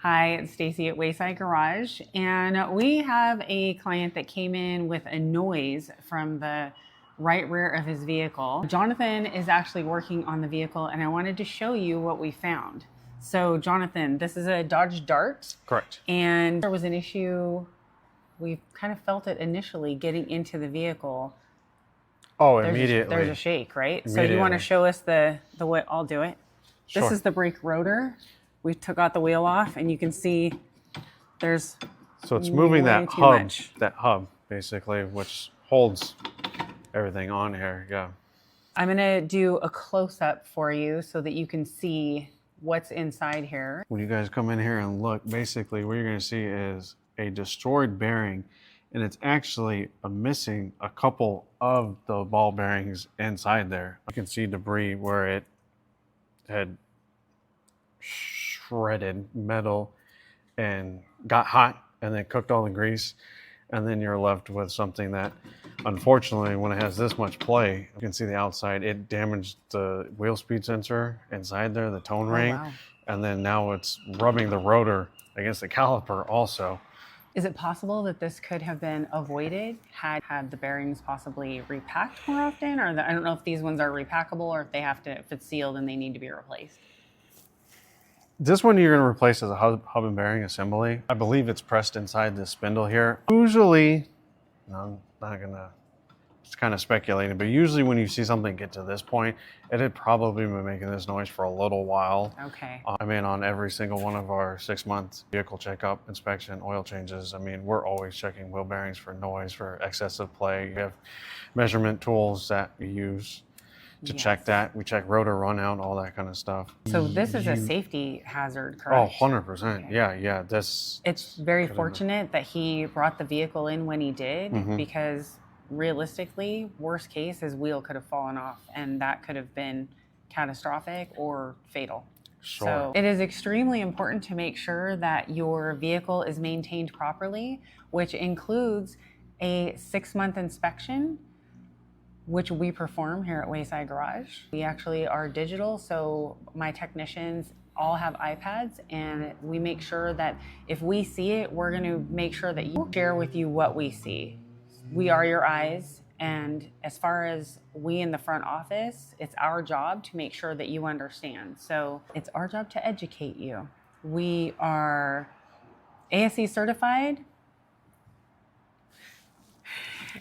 Hi, it's Stacey at Wayside Garage, and we have a client that came in with a noise from the right rear of his vehicle. Jonathan is actually working on the vehicle, and I wanted to show you what we found. So, Jonathan, this is a Dodge Dart. Correct. And there was an issue. We kind of felt it initially getting into the vehicle. Oh, immediately. There's a shake, right? So you want to show us the way? I'll do it. Sure. This is the brake rotor. We took out the wheel off, and you can see there's so it's moving that hub, much. Basically, which holds everything on here. Yeah. I'm gonna do a close-up for you so that you can see what's inside here. When you guys come in here and look, basically what you're going to see is a destroyed bearing, and it's actually missing a couple of the ball bearings inside there. You can see debris where it had shredded metal and got hot and then cooked all the grease, and then you're left with something that, unfortunately, when it has this much play, you can see the outside, it damaged the wheel speed sensor inside there, the tone ring. Wow. And then now it's rubbing the rotor against the caliper also. Is it possible that this could have been avoided had the bearings possibly repacked more often? Or I don't know if these ones are repackable or if they have to, if it's sealed and they need to be replaced. This one you're going to replace as a hub and bearing assembly. I believe it's pressed inside this spindle here. Usually, I'm not going to, it's kind of speculating, but usually when you see something get to this point, it had probably been making this noise for a little while. Okay. I mean, on every single one of our 6-month vehicle checkup, inspection, oil changes, I mean, we're always checking wheel bearings for noise, for excessive play. You have measurement tools that we use to check that. We check rotor run out, all that kind of stuff. So this is a safety hazard, correct? Oh, 100%. Okay. Yeah. It's very fortunate that he brought the vehicle in when he did, because realistically, worst case, his wheel could have fallen off, and that could have been catastrophic or fatal. Sure. So it is extremely important to make sure that your vehicle is maintained properly, which includes a 6-month inspection, which we perform here at Wayside Garage. We actually are digital, so my technicians all have iPads, and we make sure that if we see it, we're gonna make sure that you share with you what we see. We are your eyes, and as far as we in the front office, it's our job to make sure that you understand. So it's our job to educate you. We are ASE certified,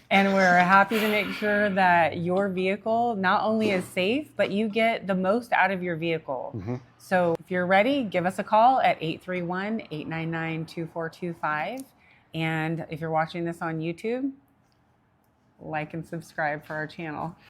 and we're happy to make sure that your vehicle not only is safe, but you get the most out of your vehicle. So if you're ready, give us a call at 831-899-2425. And if you're watching this on YouTube, like and subscribe for our channel.